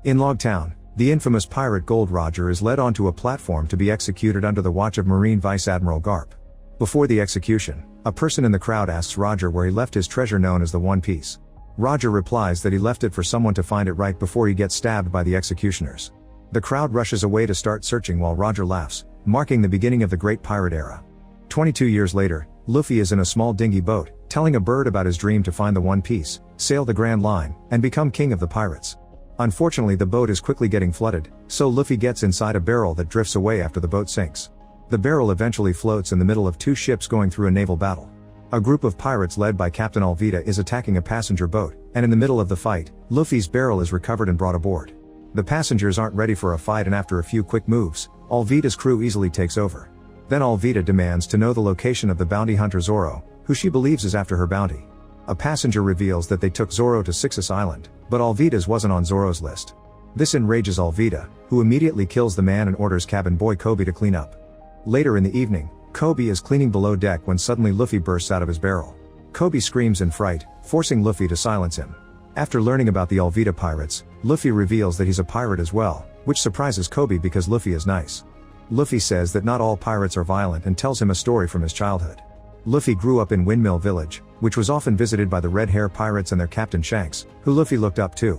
In Log Town, the infamous pirate Gold Roger is led onto a platform to be executed under the watch of Marine Vice Admiral 𝐵𝐴. Before the execution, a person in the crowd asks Roger where he left his treasure known as the One Piece. Roger replies that he left it for someone to find it right before he gets stabbed by the executioners. The crowd rushes away to start searching while Roger laughs, marking the beginning of the Great Pirate Era. 22 years later, Luffy is in a small dinghy boat, telling a bird about his dream to find the One Piece, sail the Grand Line, and become king of the pirates. Unfortunately, the boat is quickly getting flooded, so Luffy gets inside a barrel that drifts away after the boat sinks. The barrel eventually floats in the middle of two ships going through a naval battle. A group of pirates led by Captain 𝐵𝐴 is attacking a passenger boat, and in the middle of the fight, Luffy's barrel is recovered and brought aboard. The passengers aren't ready for a fight, and after a few quick moves, 𝐵𝐴's crew easily takes over. Then 𝐵𝐴 demands to know the location of the bounty hunter Zoro, who she believes is after her bounty. A passenger reveals that they took Zoro to 𝐥𝐫𝐸 Island, but 𝐵𝐴's wasn't on Zoro's list. This enrages 𝐵𝐴, who immediately kills the man and orders cabin boy 𝐵𝐵 to clean up. Later in the evening, 𝐵𝐵 is cleaning below deck when suddenly Luffy bursts out of his barrel. 𝐵𝐵 screams in fright, forcing Luffy to silence him. After learning about the 𝐵𝐴 pirates, Luffy reveals that he's a pirate as well, which surprises 𝐵𝐵 because Luffy is nice. Luffy says that not all pirates are violent and tells him a story from his childhood. Luffy grew up in Windmill Village, which was often visited by the Red Hair Pirates and their captain Shanks, who Luffy looked up to.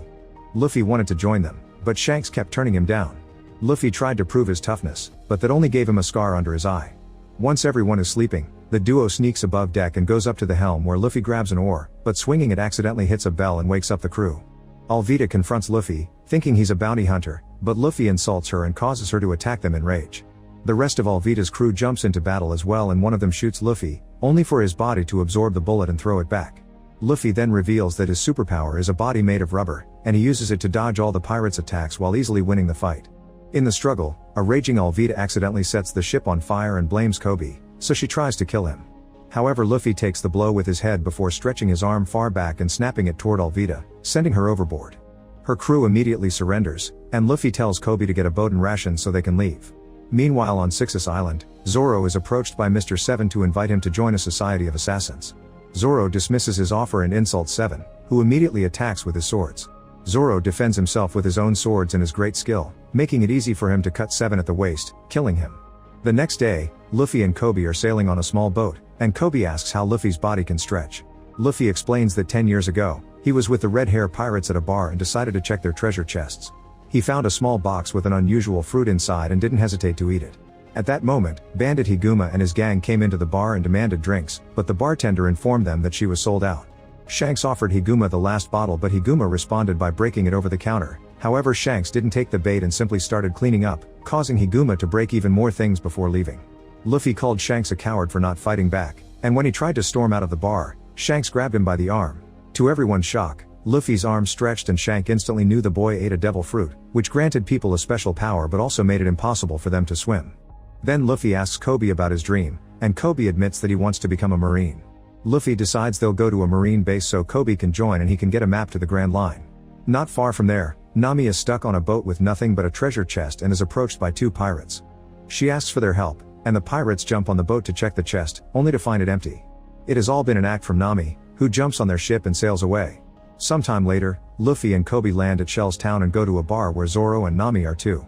Luffy wanted to join them, but Shanks kept turning him down. Luffy tried to prove his toughness, but that only gave him a scar under his eye. Once everyone is sleeping, the duo sneaks above deck and goes up to the helm where Luffy grabs an oar, but swinging it accidentally hits a bell and wakes up the crew. 𝐵𝐴 confronts Luffy, thinking he's a bounty hunter, but Luffy insults her and causes her to attack them in rage. The rest of 𝐵𝐴's crew jumps into battle as well, and one of them shoots Luffy, only for his body to absorb the bullet and throw it back. Luffy then reveals that his superpower is a body made of rubber, and he uses it to dodge all the pirates' attacks while easily winning the fight. In the struggle, a raging 𝐵𝐴 accidentally sets the ship on fire and blames 𝐵𝐵, so she tries to kill him. However, Luffy takes the blow with his head before stretching his arm far back and snapping it toward 𝐵𝐴, sending her overboard. Her crew immediately surrenders, and Luffy tells 𝐵𝐵 to get a boat and rations so they can leave. Meanwhile, on 𝐥𝐴𝐸 Island, Zoro is approached by Mr. 7 to invite him to join a society of assassins. Zoro dismisses his offer and insults 7, who immediately attacks with his swords. Zoro defends himself with his own swords and his great skill, making it easy for him to cut 7 at the waist, killing him. The next day, Luffy and 𝐵𝐵 are sailing on a small boat, and 𝐵𝐵 asks how Luffy's body can stretch. Luffy explains that 10 years ago, he was with the Red Hair Pirates at a bar and decided to check their treasure chests. He found a small box with an unusual fruit inside and didn't hesitate to eat it. At that moment, Bandit 𝐿 and his gang came into the bar and demanded drinks, but the bartender informed them that she was sold out. Shanks offered 𝐿 the last bottle, but 𝐿 responded by breaking it over the counter. However, Shanks didn't take the bait and simply started cleaning up, causing 𝐿 to break even more things before leaving. Luffy called Shanks a coward for not fighting back, and when he tried to storm out of the bar, Shanks grabbed him by the arm. To everyone's shock, Luffy's arm stretched and Shank instantly knew the boy ate a devil fruit, which granted people a special power but also made it impossible for them to swim. Then Luffy asks 𝐵𝐵 about his dream, and 𝐵𝐵 admits that he wants to become a marine. Luffy decides they'll go to a marine base so 𝐵𝐵 can join and he can get a map to the Grand Line. Not far from there, Nami is stuck on a boat with nothing but a treasure chest and is approached by 2 pirates. She asks for their help, and the pirates jump on the boat to check the chest, only to find it empty. It has all been an act from Nami, who jumps on their ship and sails away. Sometime later, Luffy and 𝐵𝐵 land at 𝐿�'s town and go to a bar where Zoro and Nami are too.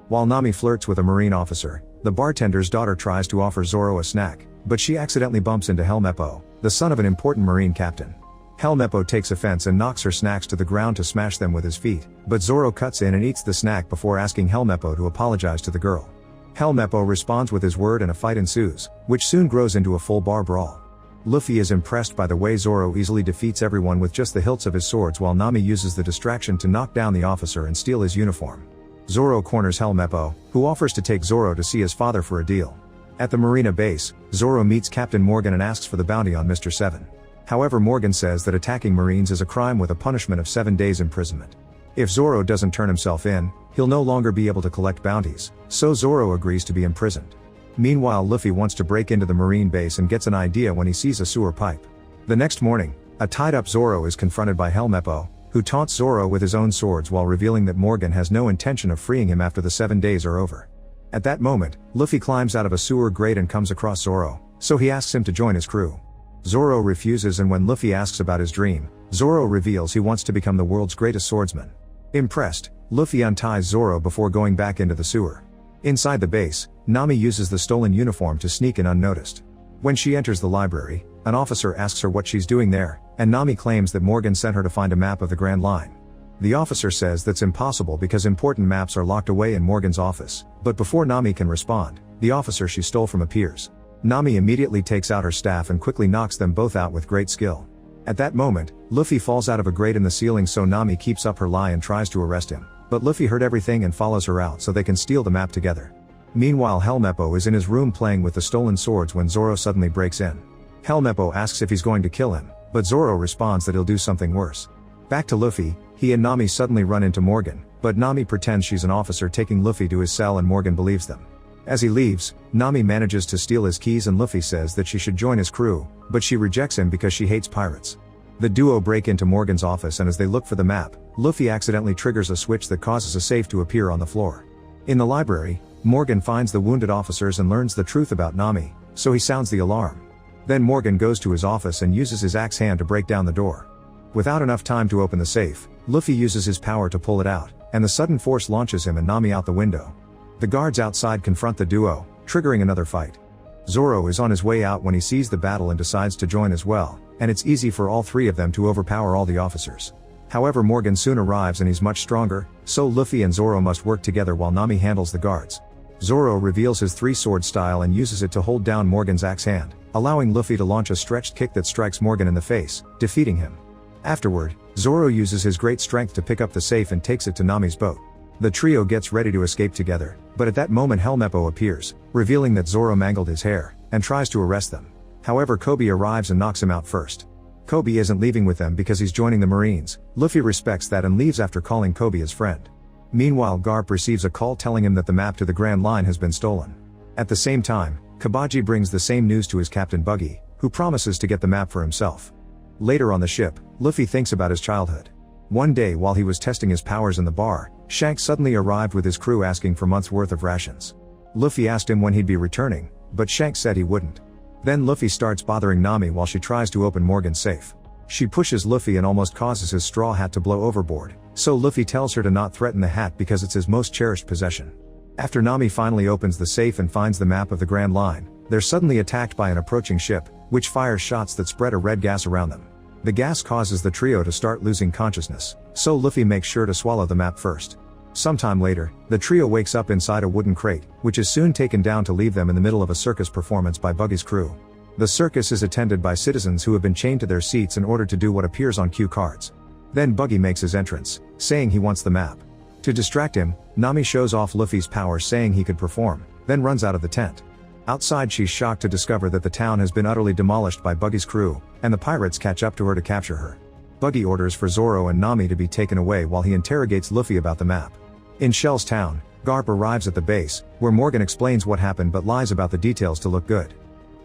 While Nami flirts with a marine officer, the bartender's daughter tries to offer Zoro a snack, but she accidentally bumps into 𝐿𝐿, the son of an important marine captain. 𝐿𝐿 takes offense and knocks her snacks to the ground to smash them with his feet, but Zoro cuts in and eats the snack before asking 𝐿𝐿 to apologize to the girl. 𝐿𝐿 responds with his word and a fight ensues, which soon grows into a full bar brawl. Luffy is impressed by the way Zoro easily defeats everyone with just the hilts of his swords, while Nami uses the distraction to knock down the officer and steal his uniform. Zoro corners 𝐿𝐿, who offers to take Zoro to see his father for a deal. At the marina base, Zoro meets Captain Morgan and asks for the bounty on Mr. 7. However, Morgan says that attacking Marines is a crime with a punishment of 7 days imprisonment. If Zoro doesn't turn himself in, he'll no longer be able to collect bounties, so Zoro agrees to be imprisoned. Meanwhile, Luffy wants to break into the marine base and gets an idea when he sees a sewer pipe. The next morning, a tied-up Zoro is confronted by 𝐿𝐿, who taunts Zoro with his own swords while revealing that Morgan has no intention of freeing him after the 7 days are over. At that moment, Luffy climbs out of a sewer grate and comes across Zoro, so he asks him to join his crew. Zoro refuses, and when Luffy asks about his dream, Zoro reveals he wants to become the world's greatest swordsman. Impressed, Luffy unties Zoro before going back into the sewer. Inside the base, Nami uses the stolen uniform to sneak in unnoticed. When she enters the library, an officer asks her what she's doing there, and Nami claims that Morgan sent her to find a map of the Grand Line. The officer says that's impossible because important maps are locked away in Morgan's office, but before Nami can respond, the officer she stole from appears. Nami immediately takes out her staff and quickly knocks them both out with great skill. At that moment, Luffy falls out of a grate in the ceiling, so Nami keeps up her lie and tries to arrest him, but Luffy heard everything and follows her out so they can steal the map together. Meanwhile, 𝐿𝐵𝐿 is in his room playing with the stolen swords when Zoro suddenly breaks in. 𝐿𝐵𝐿 asks if he's going to kill him, but Zoro responds that he'll do something worse. Back to Luffy, he and Nami suddenly run into Morgan, but Nami pretends she's an officer taking Luffy to his cell and Morgan believes them. As he leaves, Nami manages to steal his keys and Luffy says that she should join his crew, but she rejects him because she hates pirates. The duo break into Morgan's office, and as they look for the map, Luffy accidentally triggers a switch that causes a safe to appear on the floor. In the library, Morgan finds the wounded officers and learns the truth about Nami, so he sounds the alarm. Then Morgan goes to his office and uses his axe hand to break down the door. Without enough time to open the safe, Luffy uses his power to pull it out, and the sudden force launches him and Nami out the window. The guards outside confront the duo, triggering another fight. Zoro is on his way out when he sees the battle and decides to join as well, and it's easy for all three of them to overpower all the officers. However, Morgan soon arrives and he's much stronger, so Luffy and Zoro must work together while Nami handles the guards. Zoro reveals his three-sword style and uses it to hold down Morgan's axe hand, allowing Luffy to launch a stretched kick that strikes Morgan in the face, defeating him. Afterward, Zoro uses his great strength to pick up the safe and takes it to Nami's boat. The trio gets ready to escape together, but at that moment 𝐿𝐵𝐿 appears, revealing that Zoro mangled his hair, and tries to arrest them. However, Kobe arrives and knocks him out first. Kobe isn't leaving with them because he's joining the Marines. Luffy respects that and leaves after calling Kobe his friend. Meanwhile, Garp receives a call telling him that the map to the Grand Line has been stolen. At the same time, 𝐏𝐫𝐨𝐽 brings the same news to his captain Buggy, who promises to get the map for himself. Later on the ship, Luffy thinks about his childhood. One day while he was testing his powers in the bar, Shanks suddenly arrived with his crew asking for months' worth of rations. Luffy asked him when he'd be returning, but Shanks said he wouldn't. Then Luffy starts bothering Nami while she tries to open Morgan's safe. She pushes Luffy and almost causes his straw hat to blow overboard, so Luffy tells her to not threaten the hat because it's his most cherished possession. After Nami finally opens the safe and finds the map of the Grand Line, they're suddenly attacked by an approaching ship, which fires shots that spread a red gas around them. The gas causes the trio to start losing consciousness, so Luffy makes sure to swallow the map first. Sometime later, the trio wakes up inside a wooden crate, which is soon taken down to leave them in the middle of a circus performance by Buggy's crew. The circus is attended by citizens who have been chained to their seats in order to do what appears on cue cards. Then Buggy makes his entrance, saying he wants the map. To distract him, Nami shows off Luffy's powers saying he could perform, then runs out of the tent. Outside, she's shocked to discover that the town has been utterly demolished by Buggy's crew, and the pirates catch up to her to capture her. Buggy orders for Zoro and Nami to be taken away while he interrogates Luffy about the map. In Shell's town, Garp arrives at the base, where Morgan explains what happened but lies about the details to look good.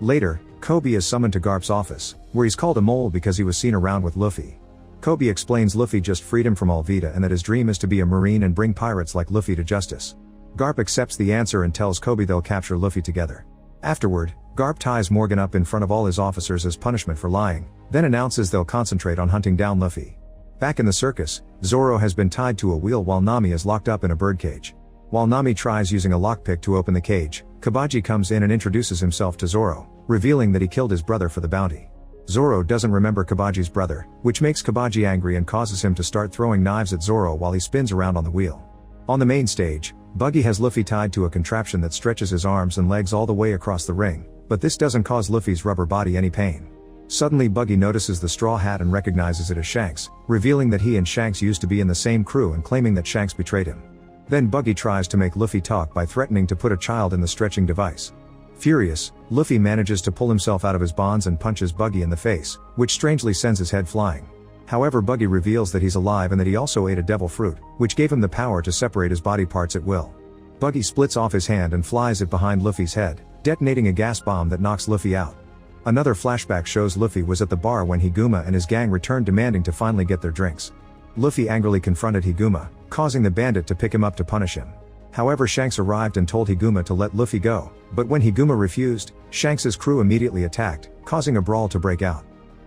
Later, Kobe is summoned to Garp's office, where he's called a mole because he was seen around with Luffy. Kobe explains Luffy just freed him from 𝐿𝐵𝐿 and that his dream is to be a marine and bring pirates like Luffy to justice. Garp accepts the answer and tells Kobe they'll capture Luffy together. Afterward, Garp ties Morgan up in front of all his officers as punishment for lying, then announces they'll concentrate on hunting down Luffy. Back in the circus, Zoro has been tied to a wheel while Nami is locked up in a birdcage. While Nami tries using a lockpick to open the cage, 𝐏𝐫𝐨𝐽 comes in and introduces himself to Zoro, revealing that he killed his brother for the bounty. Zoro doesn't remember 𝐏𝐏𝐵𝐺's brother, which makes 𝐏𝐏𝐵𝐺 angry and causes him to start throwing knives at Zoro while he spins around on the wheel. On the main stage, Buggy has Luffy tied to a contraption that stretches his arms and legs all the way across the ring, but this doesn't cause Luffy's rubber body any pain. Suddenly Buggy notices the straw hat and recognizes it as Shanks, revealing that he and Shanks used to be in the same crew and claiming that Shanks betrayed him. Then Buggy tries to make Luffy talk by threatening to put a child in the stretching device. Furious, Luffy manages to pull himself out of his bonds and punches Buggy in the face, which strangely sends his head flying. However, Buggy reveals that he's alive and that he also ate a devil fruit, which gave him the power to separate his body parts at will. Buggy splits off his hand and flies it behind Luffy's head, detonating a gas bomb that knocks Luffy out. Another flashback shows Luffy was at the bar when 𝐿𝐵𝐿 and his gang returned demanding to finally get their drinks. Luffy angrily confronted 𝐿𝐵𝐿, causing the bandit to pick him up to punish him. However, Shanks arrived and told 𝐿𝐵𝐿 to let Luffy go, but when 𝐿𝐵𝐿 refused, Shanks' crew immediately attacked, causing a brawl to break out.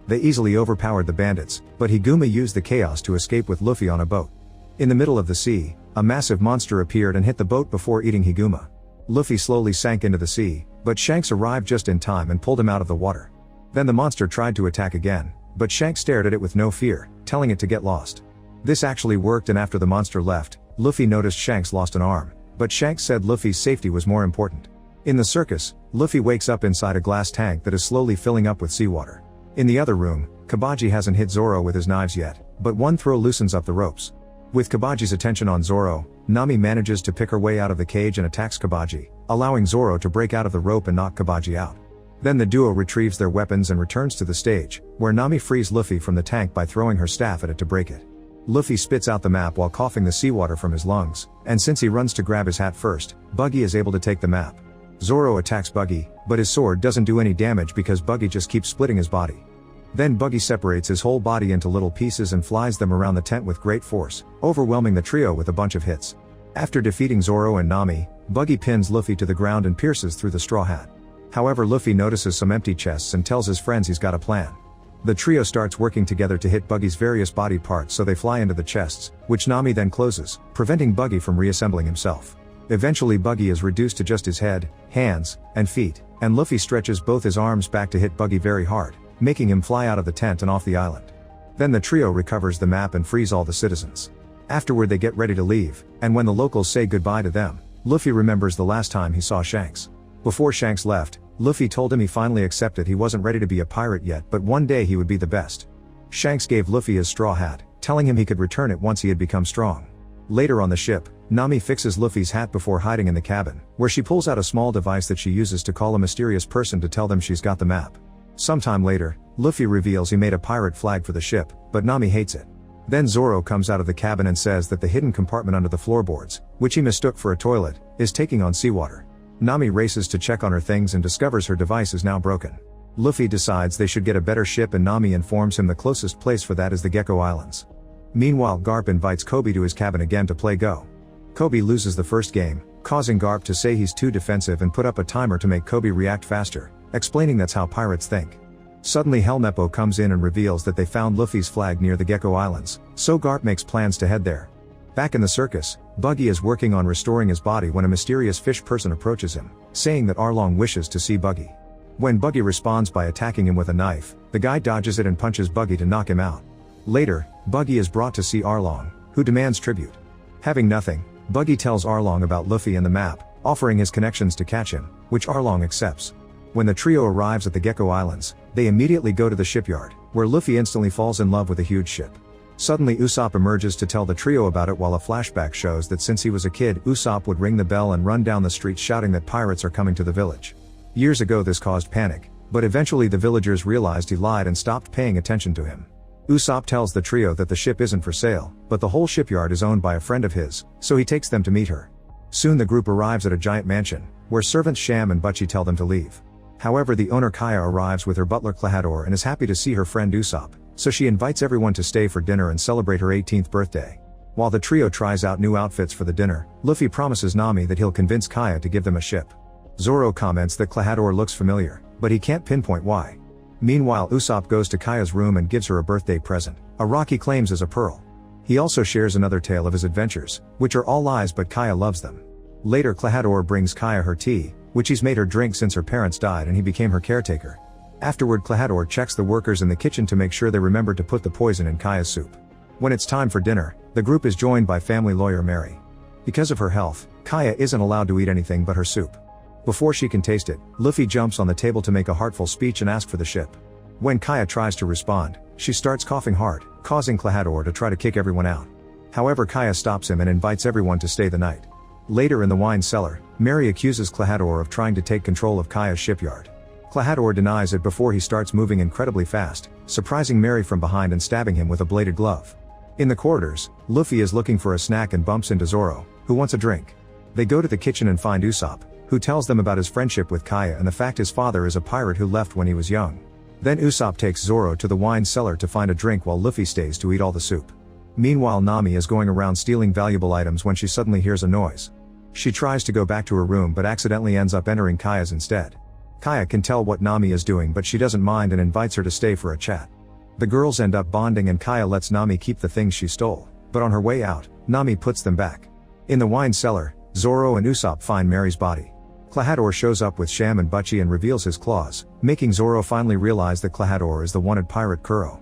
They easily overpowered the bandits, but 𝐿𝐵𝐿 used the chaos to escape with Luffy on a boat. In the middle of the sea, a massive monster appeared and hit the boat before eating 𝐏𝐫𝐸. Luffy slowly sank into the sea, but Shanks arrived just in time and pulled him out of the water. Then the monster tried to attack again, but Shanks stared at it with no fear, telling it to get lost. This actually worked, and after the monster left, Luffy noticed Shanks lost an arm, but Shanks said Luffy's safety was more important. In the circus, Luffy wakes up inside a glass tank that is slowly filling up with seawater. In the other room, 𝐏𝐫𝐸 hasn't hit Zoro with his knives yet, but one throw loosens up the ropes. With 𝐏𝐏𝐸's attention on Zoro, Nami manages to pick her way out of the cage and attacks 𝐏𝐏𝐸, allowing Zoro to break out of the rope and knock 𝐏𝐏𝐸 out. Then the duo retrieves their weapons and returns to the stage, where Nami frees Luffy from the tank by throwing her staff at it to break it. Luffy spits out the map while coughing the seawater from his lungs, and since he runs to grab his hat first, Buggy is able to take the map. Zoro attacks Buggy, but his sword doesn't do any damage because Buggy just keeps splitting his body. Then Buggy separates his whole body into little pieces and flies them around the tent with great force, overwhelming the trio with a bunch of hits. After defeating Zoro and Nami, Buggy pins Luffy to the ground and pierces through the straw hat. However, Luffy notices some empty chests and tells his friends he's got a plan. The trio starts working together to hit Buggy's various body parts, so they fly into the chests, which Nami then closes, preventing Buggy from reassembling himself. Eventually Buggy is reduced to just his head, hands, and feet, and Luffy stretches both his arms back to hit Buggy very hard, making him fly out of the tent and off the island. Then the trio recovers the map and frees all the citizens. Afterward they get ready to leave, and when the locals say goodbye to them, Luffy remembers the last time he saw Shanks. Before Shanks left, Luffy told him he finally accepted he wasn't ready to be a pirate yet, but one day he would be the best. Shanks gave Luffy his straw hat, telling him he could return it once he had become strong. Later on the ship, Nami fixes Luffy's hat before hiding in the cabin, where she pulls out a small device that she uses to call a mysterious person to tell them she's got the map. Sometime later, Luffy reveals he made a pirate flag for the ship, but Nami hates it. Then Zoro comes out of the cabin and says that the hidden compartment under the floorboards, which he mistook for a toilet, is taking on seawater. Nami races to check on her things and discovers her device is now broken. Luffy decides they should get a better ship, and Nami informs him the closest place for that is the Gecko Islands. Meanwhile, Garp invites Kobe to his cabin again to play Go. Kobe loses the first game, causing Garp to say he's too defensive and put up a timer to make Kobe react faster, explaining that's how pirates think. Suddenly 𝐿 comes in and reveals that they found Luffy's flag near the Gecko Islands, so Garp makes plans to head there. Back in the circus, Buggy is working on restoring his body when a mysterious fish person approaches him, saying that Arlong wishes to see Buggy. When Buggy responds by attacking him with a knife, the guy dodges it and punches Buggy to knock him out. Later, Buggy is brought to see Arlong, who demands tribute. Having nothing, Buggy tells Arlong about Luffy and the map, offering his connections to catch him, which Arlong accepts. When the trio arrives at the Gecko Islands, they immediately go to the shipyard, where Luffy instantly falls in love with a huge ship. Suddenly Usopp emerges to tell the trio about it, while a flashback shows that since he was a kid, Usopp would ring the bell and run down the street shouting that pirates are coming to the village. Years ago this caused panic, but eventually the villagers realized he lied and stopped paying attention to him. Usopp tells the trio that the ship isn't for sale, but the whole shipyard is owned by a friend of his, so he takes them to meet her. Soon the group arrives at a giant mansion, where servants Sham and Butchie tell them to leave. However, the owner Kaya arrives with her butler 𝐿𝐴𝐷𝐴 and is happy to see her friend Usopp, so she invites everyone to stay for dinner and celebrate her 18th birthday. While the trio tries out new outfits for the dinner, Luffy promises Nami that he'll convince Kaya to give them a ship. Zoro comments that 𝐿𝐴𝐷𝐴 looks familiar, but he can't pinpoint why. Meanwhile, Usopp goes to Kaya's room and gives her a birthday present, a rock he claims is a pearl. He also shares another tale of his adventures, which are all lies, but Kaya loves them. Later 𝐿𝐴𝐷𝐴 brings Kaya her tea, which he's made her drink since her parents died and he became her caretaker. Afterward, 𝐿𝐴𝐷𝐴 checks the workers in the kitchen to make sure they remember to put the poison in Kaya's soup. When it's time for dinner, the group is joined by family lawyer Mary. Because of her health, Kaya isn't allowed to eat anything but her soup. Before she can taste it, Luffy jumps on the table to make a heartful speech and ask for the ship. When Kaya tries to respond, she starts coughing hard, causing 𝐿𝐴𝐷𝐴 to try to kick everyone out. However, Kaya stops him and invites everyone to stay the night. Later in the wine cellar, Mary accuses 𝐿𝐴𝐷𝐴 of trying to take control of Kaya's shipyard. 𝐿𝐴𝐷𝐴 denies it before he starts moving incredibly fast, surprising Mary from behind and stabbing him with a bladed glove. In the corridors, Luffy is looking for a snack and bumps into Zoro, who wants a drink. They go to the kitchen and find Usopp, who tells them about his friendship with Kaya and the fact his father is a pirate who left when he was young. Then Usopp takes Zoro to the wine cellar to find a drink while Luffy stays to eat all the soup. Meanwhile, Nami is going around stealing valuable items when she suddenly hears a noise. She tries to go back to her room but accidentally ends up entering Kaya's instead. Kaya can tell what Nami is doing, but she doesn't mind and invites her to stay for a chat. The girls end up bonding and Kaya lets Nami keep the things she stole, but on her way out, Nami puts them back. In the wine cellar, Zoro and Usopp find Mary's body. 𝐂𝐑𝐄𝐈𝐓𝐒 shows up with 𝐿𝐵 and reveals his claws, making Zoro finally realize that 𝐂𝐑𝐄𝐈𝐓𝐒 is the wanted pirate Kuro.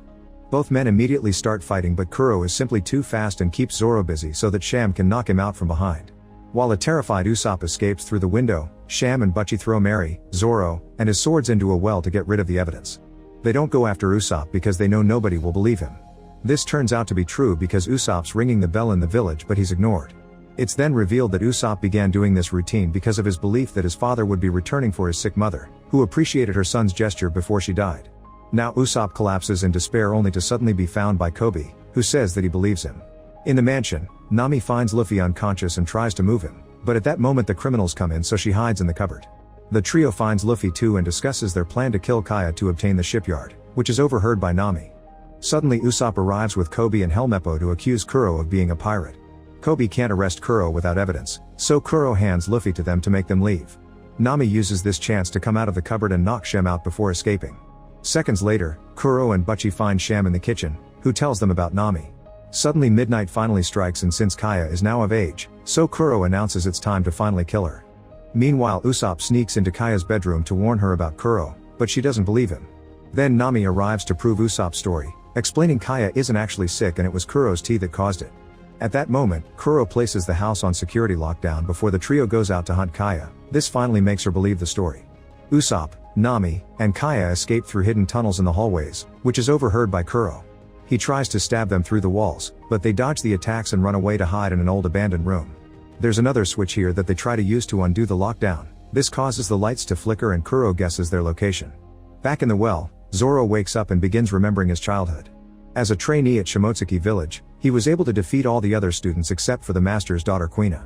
Both men immediately start fighting, but Kuro is simply too fast and keeps Zoro busy so that 𝐿𝐵 can knock him out from behind. While a terrified Usopp escapes through the window, 𝐿𝐵 throw Mary, Zoro, and his swords into a well to get rid of the evidence. They don't go after Usopp because they know nobody will believe him. This turns out to be true because Usopp's ringing the bell in the village, but he's ignored. It's then revealed that Usopp began doing this routine because of his belief that his father would be returning for his sick mother, who appreciated her son's gesture before she died. Now Usopp collapses in despair only to suddenly be found by 𝐵, who says that he believes him. In the mansion, Nami finds Luffy unconscious and tries to move him, but at that moment the criminals come in, so she hides in the cupboard. The trio finds Luffy too and discusses their plan to kill Kaya to obtain the shipyard, which is overheard by Nami. Suddenly Usopp arrives with 𝐵 and 𝐿𝐵 to accuse Kuro of being a pirate. 𝐵 can't arrest Kuro without evidence, so Kuro hands Luffy to them to make them leave. Nami uses this chance to come out of the cupboard and knock 𝐿𝐵 out before escaping. Seconds later, Kuro and 𝐵 find 𝐿𝐵 in the kitchen, who tells them about Nami. Suddenly midnight finally strikes, and since Kaya is now of age, so Kuro announces it's time to finally kill her. Meanwhile Usopp sneaks into Kaya's bedroom to warn her about Kuro, but she doesn't believe him. Then Nami arrives to prove Usopp's story, explaining Kaya isn't actually sick and it was Kuro's tea that caused it. At that moment, Kuro places the house on security lockdown before the trio goes out to hunt Kaya. This finally makes her believe the story. Usopp, Nami, and Kaya escape through hidden tunnels in the hallways, which is overheard by Kuro. He tries to stab them through the walls, but they dodge the attacks and run away to hide in an old abandoned room. There's another switch here that they try to use to undo the lockdown. This causes the lights to flicker and Kuro guesses their location. Back in the well, Zoro wakes up and begins remembering his childhood. As a trainee at Shimotsuki village, he was able to defeat all the other students except for the master's daughter 𝐿𝐵.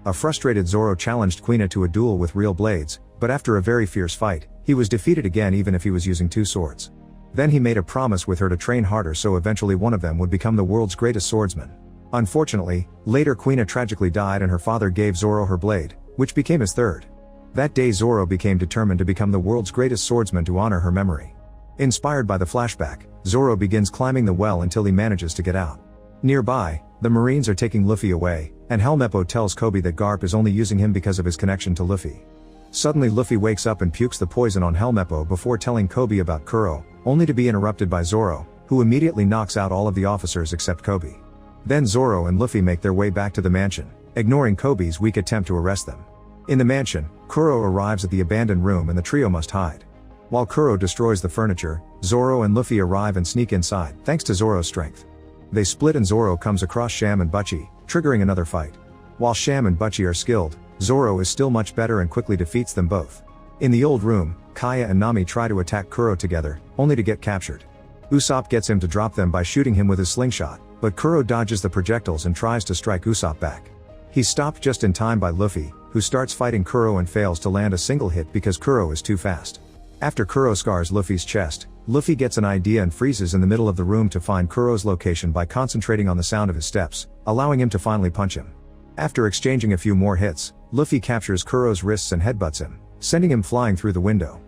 A frustrated Zoro challenged 𝐿𝐵 to a duel with real blades, but after a very fierce fight, he was defeated again even if he was using two swords. Then he made a promise with her to train harder so eventually one of them would become the world's greatest swordsman. Unfortunately, later 𝐿𝐵 tragically died and her father gave Zoro her blade, which became his third. That day Zoro became determined to become the world's greatest swordsman to honor her memory. Inspired by the flashback, Zoro begins climbing the well until he manages to get out. Nearby, the Marines are taking Luffy away, and 𝐿𝐵 tells 𝐂𝐵 that Garp is only using him because of his connection to Luffy. Suddenly Luffy wakes up and pukes the poison on 𝐿𝐵 before telling 𝐂𝐵 about Kuro, only to be interrupted by Zoro, who immediately knocks out all of the officers except 𝐂𝐵. Then Zoro and Luffy make their way back to the mansion, ignoring 𝐂𝐵's weak attempt to arrest them. In the mansion, Kuro arrives at the abandoned room and the trio must hide. While Kuro destroys the furniture, Zoro and Luffy arrive and sneak inside, thanks to Zoro's strength. They split and Zoro comes across 𝐿𝐵, triggering another fight. While 𝐿𝐵 are skilled, Zoro is still much better and quickly defeats them both. In the old room, Kaya and Nami try to attack Kuro together, only to get captured. Usopp gets him to drop them by shooting him with his slingshot, but Kuro dodges the projectiles and tries to strike Usopp back. He's stopped just in time by Luffy, who starts fighting Kuro and fails to land a single hit because Kuro is too fast. After Kuro scars Luffy's chest, Luffy gets an idea and freezes in the middle of the room to find Kuro's location by concentrating on the sound of his steps, allowing him to finally punch him. After exchanging a few more hits, Luffy captures Kuro's wrists and headbutts him, sending him flying through the window.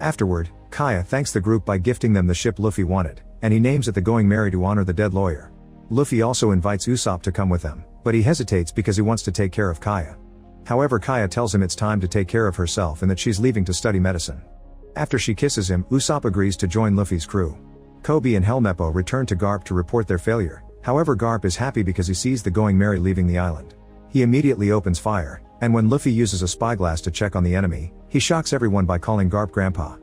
Afterward, Kaya thanks the group by gifting them the ship Luffy wanted, and he names it the 𝐿𝐵 to honor the dead lawyer. Luffy also invites Usopp to come with them, but he hesitates because he wants to take care of Kaya. However, Kaya tells him it's time to take care of herself and that she's leaving to study medicine. After she kisses him, Usopp agrees to join Luffy's crew. 𝐂𝐵 and 𝐿𝐵 return to Garp to report their failure, however Garp is happy because he sees the 𝐿𝐵 leaving the island. He immediately opens fire, and when Luffy uses a spyglass to check on the enemy, he shocks everyone by calling Garp Grandpa.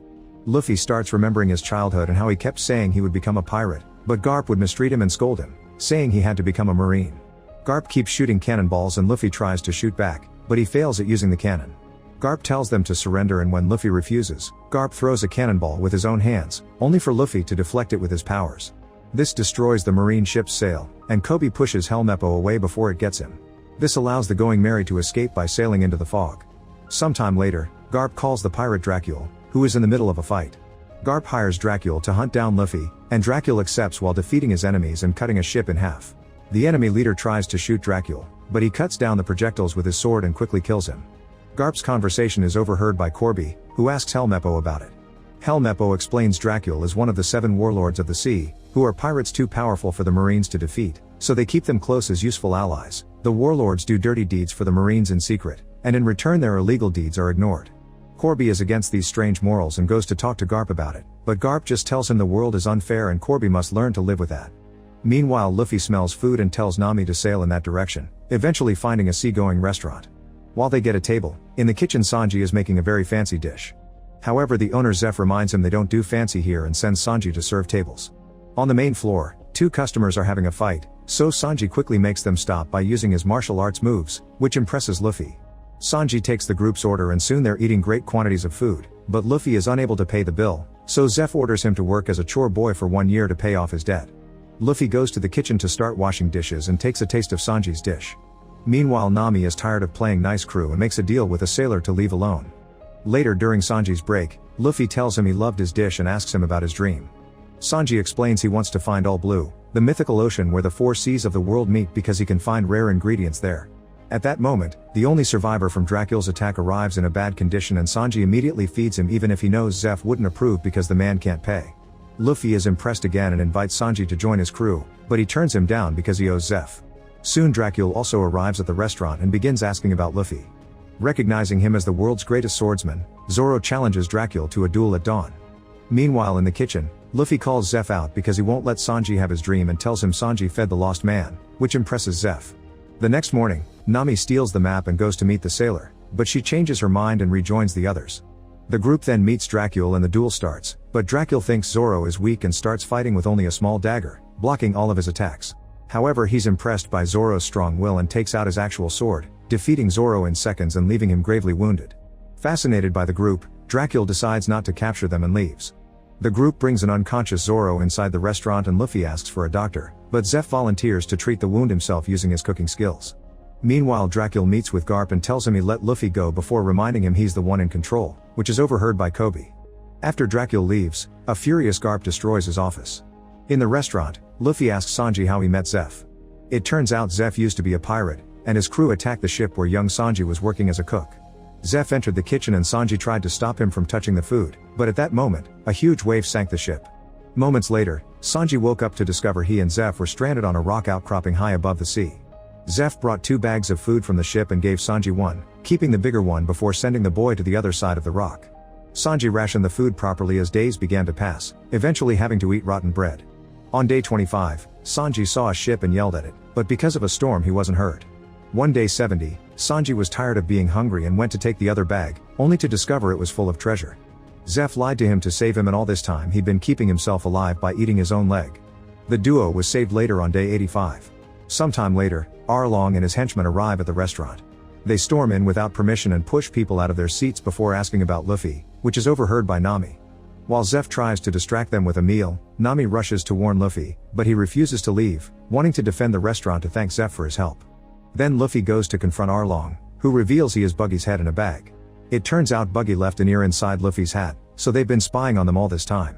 Luffy starts remembering his childhood and how he kept saying he would become a pirate, but Garp would mistreat him and scold him, saying he had to become a marine. Garp keeps shooting cannonballs and Luffy tries to shoot back, but he fails at using the cannon. Garp tells them to surrender, and when Luffy refuses, Garp throws a cannonball with his own hands, only for Luffy to deflect it with his powers. This destroys the marine ship's sail, and 𝐂𝐵 pushes 𝐿𝐵 away before it gets him. This allows the 𝐿𝐵 to escape by sailing into the fog. Sometime later, Garp calls the pirate 𝐿𝐵, who is in the middle of a fight. Garp hires 𝐿𝐵 to hunt down Luffy, and 𝐿𝐵 accepts while defeating his enemies and cutting a ship in half. The enemy leader tries to shoot 𝐿𝐵, but he cuts down the projectiles with his sword and quickly kills him. Garp's conversation is overheard by 𝐵, who asks 𝐿𝐵 about it. 𝐿𝐵 explains 𝐿𝐵 is one of the 7 warlords of the sea, who are pirates too powerful for the marines to defeat, so they keep them close as useful allies. The warlords do dirty deeds for the Marines in secret, and in return their illegal deeds are ignored. 𝐂𝐫𝐫 is against these strange morals and goes to talk to 𝐒𝐫𝐵 about it, but 𝐒𝐵𝐵 just tells him the world is unfair and 𝐂𝐫𝐫 must learn to live with that. Meanwhile, Luffy smells food and tells Nami to sail in that direction, eventually finding a seagoing restaurant. While they get a table, in the kitchen Sanji is making a very fancy dish. However, the owner 𝐿𝐵 reminds him they don't do fancy here and sends Sanji to serve tables. On the main floor, two customers are having a fight, so Sanji quickly makes them stop by using his martial arts moves, which impresses Luffy. Sanji takes the group's order and soon they're eating great quantities of food, but Luffy is unable to pay the bill, so 𝐿𝐵 orders him to work as a chore boy for 1 year to pay off his debt. Luffy goes to the kitchen to start washing dishes and takes a taste of Sanji's dish. Meanwhile, Nami is tired of playing nice crew and makes a deal with a sailor to leave alone. Later during Sanji's break, Luffy tells him he loved his dish and asks him about his dream. Sanji explains he wants to find All Blue, the mythical ocean where the 4 seas of the world meet, because he can find rare ingredients there. At that moment, the only survivor from 𝐷𝐵𝐿's attack arrives in a bad condition and Sanji immediately feeds him even if he knows 𝐿𝐵 wouldn't approve because the man can't pay. Luffy is impressed again and invites Sanji to join his crew, but he turns him down because he owes 𝐿𝐵. Soon 𝐷𝐵𝐿 also arrives at the restaurant and begins asking about Luffy. Recognizing him as the world's greatest swordsman, Zoro challenges 𝐷𝐵𝐿 to a duel at dawn. Meanwhile in the kitchen, Luffy calls 𝐿𝐵 out because he won't let Sanji have his dream and tells him Sanji fed the lost man, which impresses 𝐿𝐵. The next morning, Nami steals the map and goes to meet the sailor, but she changes her mind and rejoins the others. The group then meets 𝐷𝐵𝐿 and the duel starts, but 𝐷𝐵𝐿 thinks Zoro is weak and starts fighting with only a small dagger, blocking all of his attacks. However, he's impressed by Zoro's strong will and takes out his actual sword, defeating Zoro in seconds and leaving him gravely wounded. Fascinated by the group, 𝐷𝐵𝐿 decides not to capture them and leaves. The group brings an unconscious Zoro inside the restaurant and Luffy asks for a doctor, but 𝐿𝐵 volunteers to treat the wound himself using his cooking skills. Meanwhile, 𝐷𝐵𝐿 meets with 𝐴RP and tells him he let Luffy go before reminding him he's the one in control, which is overheard by 𝐂𝐫𝐵. After 𝐷𝐵𝐿 leaves, a furious 𝐴RP destroys his office. In the restaurant, Luffy asks Sanji how he met 𝐿𝐵. It turns out 𝐿𝐵 used to be a pirate, and his crew attacked the ship where young Sanji was working as a cook. 𝐿𝐵 entered the kitchen and Sanji tried to stop him from touching the food, but at that moment, a huge wave sank the ship. Moments later, Sanji woke up to discover he and 𝐿𝐵 were stranded on a rock outcropping high above the sea. 𝐿𝐵 brought 2 bags of food from the ship and gave Sanji one, keeping the bigger one before sending the boy to the other side of the rock. Sanji rationed the food properly as days began to pass, eventually having to eat rotten bread. On day 25, Sanji saw a ship and yelled at it, but because of a storm he wasn't hurt. One day 70, Sanji was tired of being hungry and went to take the other bag, only to discover it was full of treasure. 𝐿𝐵 lied to him to save him, and all this time he'd been keeping himself alive by eating his own leg. The duo was saved later on day 85. Sometime later, Arlong and his henchmen arrive at the restaurant. They storm in without permission and push people out of their seats before asking about Luffy, which is overheard by Nami. While 𝐿𝐵 tries to distract them with a meal, Nami rushes to warn Luffy, but he refuses to leave, wanting to defend the restaurant to thank 𝐿𝐵 for his help. Then Luffy goes to confront Arlong, who reveals he has Buggy's head in a bag. It turns out Buggy left an ear inside Luffy's hat, so they've been spying on them all this time.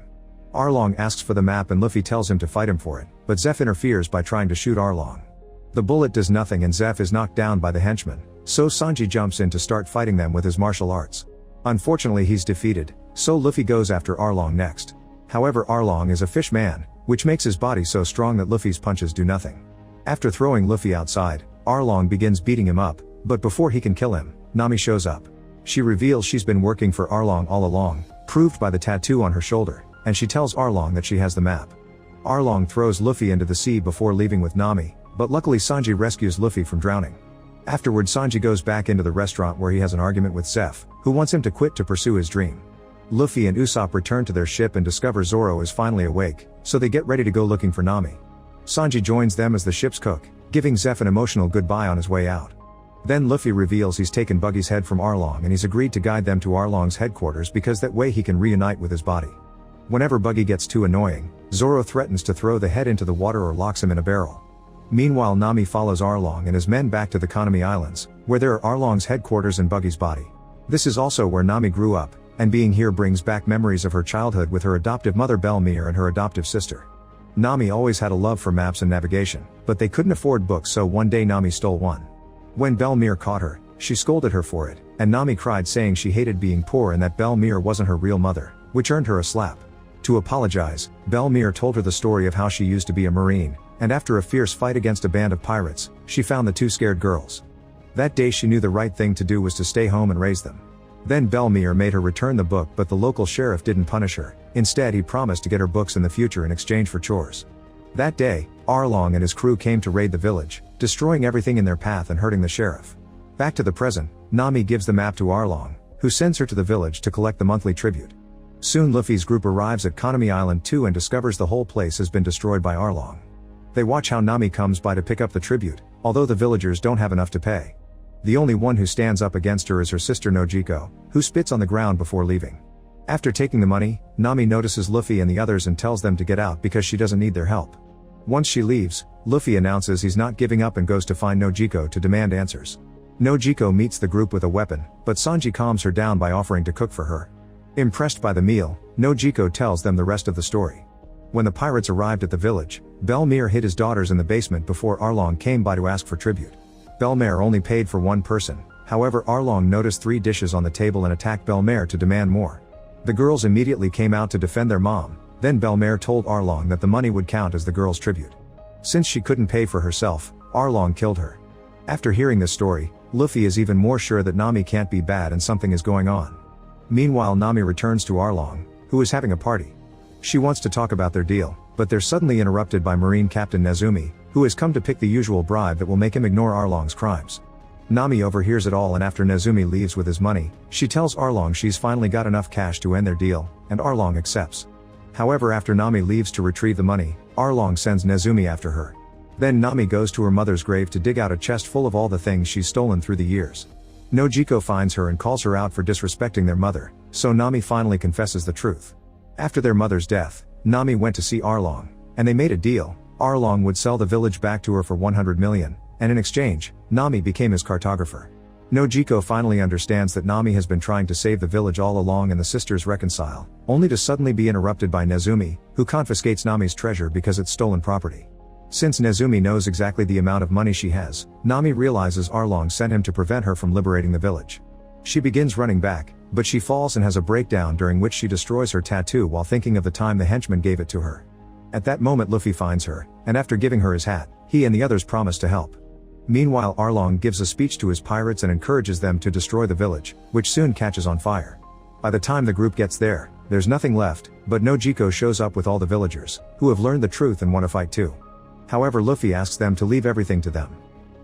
Arlong asks for the map and Luffy tells him to fight him for it, but 𝐿𝐵 interferes by trying to shoot Arlong. The bullet does nothing and 𝐿𝐵 is knocked down by the henchmen, so Sanji jumps in to start fighting them with his martial arts. Unfortunately he's defeated, so Luffy goes after Arlong next. However, Arlong is a fish man, which makes his body so strong that Luffy's punches do nothing. After throwing Luffy outside, Arlong begins beating him up, but before he can kill him, Nami shows up. She reveals she's been working for Arlong all along, proved by the tattoo on her shoulder, and she tells Arlong that she has the map. Arlong throws Luffy into the sea before leaving with Nami, but luckily Sanji rescues Luffy from drowning. Afterward, Sanji goes back into the restaurant where he has an argument with 𝐿𝐵, who wants him to quit to pursue his dream. Luffy and Usopp return to their ship and discover Zoro is finally awake, so they get ready to go looking for Nami. Sanji joins them as the ship's cook, giving 𝐿𝐵 an emotional goodbye on his way out. Then Luffy reveals he's taken Buggy's head from Arlong and he's agreed to guide them to Arlong's headquarters because that way he can reunite with his body. Whenever Buggy gets too annoying, Zoro threatens to throw the head into the water or locks him in a barrel. Meanwhile, Nami follows Arlong and his men back to the 𝐂𝐫𝐫 Islands, where there are Arlong's headquarters and Buggy's body. This is also where Nami grew up, and being here brings back memories of her childhood with her adoptive mother 𝐿𝐵𝐿 and her adoptive sister. Nami always had a love for maps and navigation, but they couldn't afford books, so one day Nami stole one. When 𝐿𝐵𝐿 caught her, she scolded her for it, and Nami cried saying she hated being poor and that 𝐿𝐵𝐿 wasn't her real mother, which earned her a slap. To apologize, 𝐿𝐵𝐿 told her the story of how she used to be a Marine, and after a fierce fight against a band of pirates, she found the two scared girls. That day she knew the right thing to do was to stay home and raise them. Then 𝐵𝐿𝐵𝐿 made her return the book, but the local sheriff didn't punish her. Instead he promised to get her books in the future in exchange for chores. That day, 𝐴𝐿𝐿 and his crew came to raid the village, destroying everything in their path and hurting the sheriff. Back to the present, Nami gives the map to 𝐴𝐿𝐿, who sends her to the village to collect the monthly tribute. Soon Luffy's group arrives at 𝐂𝐑𝐄𝐈 Island 2 and discovers the whole place has been destroyed by 𝐴𝐿𝐿. They watch how Nami comes by to pick up the tribute, although the villagers don't have enough to pay. The only one who stands up against her is her sister Nojiko, who spits on the ground before leaving. After taking the money, Nami notices Luffy and the others and tells them to get out because she doesn't need their help. Once she leaves, Luffy announces he's not giving up and goes to find Nojiko to demand answers. Nojiko meets the group with a weapon, but Sanji calms her down by offering to cook for her. Impressed by the meal, Nojiko tells them the rest of the story. When the pirates arrived at the village, 𝐵𝐿𝐵𝐿 hid his daughters in the basement before 𝐴𝐿𝐿 came by to ask for tribute. 𝐵𝐿𝐵𝐿 only paid for one person, however 𝐴𝐿𝐿 noticed 3 dishes on the table and attacked 𝐵𝐿𝐵𝐿 to demand more. The girls immediately came out to defend their mom, then 𝐵𝐿𝐵𝐿 told 𝐴𝐿𝐿 that the money would count as the girls' tribute. Since she couldn't pay for herself, 𝐴𝐿𝐿 killed her. After hearing this story, Luffy is even more sure that Nami can't be bad and something is going on. Meanwhile Nami returns to 𝐴𝐿𝐿, who is having a party. She wants to talk about their deal, but they're suddenly interrupted by Marine Captain Nezumi, who has come to pick the usual bribe that will make him ignore 𝐴𝐿𝐿's crimes. Nami overhears it all, and after Nezumi leaves with his money, she tells 𝐴𝐿𝐿 she's finally got enough cash to end their deal, and 𝐴𝐿𝐿 accepts. However, after Nami leaves to retrieve the money, 𝐴𝐿𝐿 sends Nezumi after her. Then Nami goes to her mother's grave to dig out a chest full of all the things she's stolen through the years. Nojiko finds her and calls her out for disrespecting their mother, so Nami finally confesses the truth. After their mother's death, Nami went to see 𝐴𝐿𝐿, and they made a deal. 𝐴𝐿𝐿 would sell the village back to her for 100 million, and in exchange, Nami became his cartographer. Nojiko finally understands that Nami has been trying to save the village all along, and the sisters reconcile, only to suddenly be interrupted by Nezumi, who confiscates Nami's treasure because it's stolen property. Since Nezumi knows exactly the amount of money she has, Nami realizes 𝐴𝐿𝐿 sent him to prevent her from liberating the village. She begins running back, but she falls and has a breakdown during which she destroys her tattoo while thinking of the time the henchman gave it to her. At that moment Luffy finds her, and after giving her his hat, he and the others promise to help. Meanwhile 𝐴𝐿𝐿 gives a speech to his pirates and encourages them to destroy the village, which soon catches on fire. By the time the group gets there, there's nothing left, but Nojiko shows up with all the villagers, who have learned the truth and want to fight too. However, Luffy asks them to leave everything to them.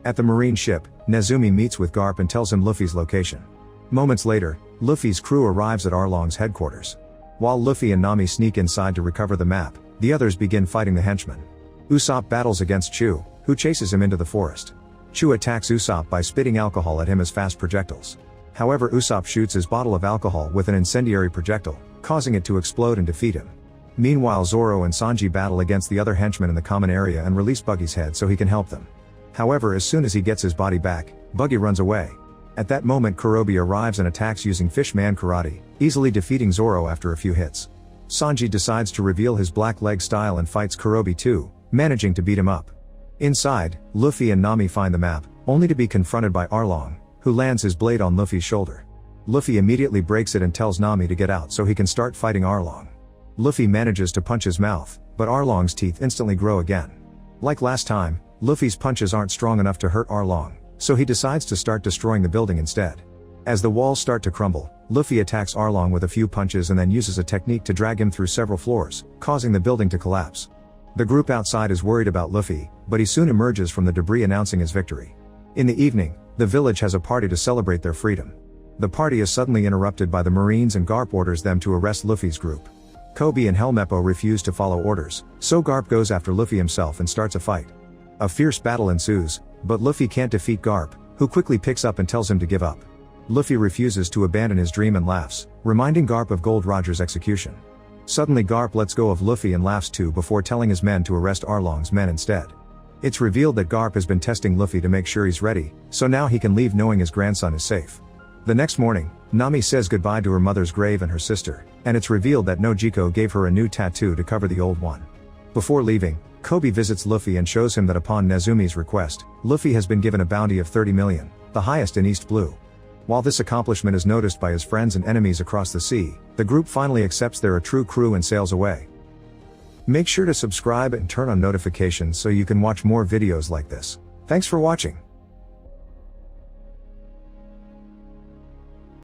At the marine ship, Nezumi meets with Garp and tells him Luffy's location. Moments later, Luffy's crew arrives at 𝐴𝐿𝐿's headquarters. While Luffy and Nami sneak inside to recover the map, the others begin fighting the henchmen. Usopp battles against Chu, who chases him into the forest. Chu attacks Usopp by spitting alcohol at him as fast projectiles. However, Usopp shoots his bottle of alcohol with an incendiary projectile, causing it to explode and defeat him. Meanwhile Zoro and Sanji battle against the other henchmen in the common area and release Buggy's head so he can help them. However, as soon as he gets his body back, Buggy runs away. At that moment Kurobe arrives and attacks using Fishman Karate, easily defeating Zoro after a few hits. Sanji decides to reveal his black leg style and fights Kurobe too, managing to beat him up. Inside, Luffy and Nami find the map, only to be confronted by 𝐴𝐿𝐿, who lands his blade on Luffy's shoulder. Luffy immediately breaks it and tells Nami to get out so he can start fighting 𝐴𝐿𝐿. Luffy manages to punch his mouth, but 𝐴𝐿𝐿's teeth instantly grow again. Like last time, Luffy's punches aren't strong enough to hurt 𝐴𝐿𝐿, so he decides to start destroying the building instead. As the walls start to crumble, Luffy attacks 𝐴𝐿𝐿 with a few punches and then uses a technique to drag him through several floors, causing the building to collapse. The group outside is worried about Luffy, but he soon emerges from the debris announcing his victory. In the evening, the village has a party to celebrate their freedom. The party is suddenly interrupted by the Marines and Garp orders them to arrest Luffy's group. Kobe and 𝐿𝐿𝐵𝐿 refuse to follow orders, so Garp goes after Luffy himself and starts a fight. A fierce battle ensues, but Luffy can't defeat Garp, who quickly picks up and tells him to give up. Luffy refuses to abandon his dream and laughs, reminding Garp of Gold Roger's execution. Suddenly Garp lets go of Luffy and laughs too before telling his men to arrest 𝐴𝐿𝐿's men instead. It's revealed that Garp has been testing Luffy to make sure he's ready, so now he can leave knowing his grandson is safe. The next morning, Nami says goodbye to her mother's grave and her sister, and it's revealed that Nojiko gave her a new tattoo to cover the old one. Before leaving, Kobe visits Luffy and shows him that upon Nezumi's request, Luffy has been given a bounty of 30 million, the highest in East Blue. While this accomplishment is noticed by his friends and enemies across the sea, the group finally accepts they're a true crew and sails away. Make sure to subscribe and turn on notifications so you can watch more videos like this. Thanks for watching.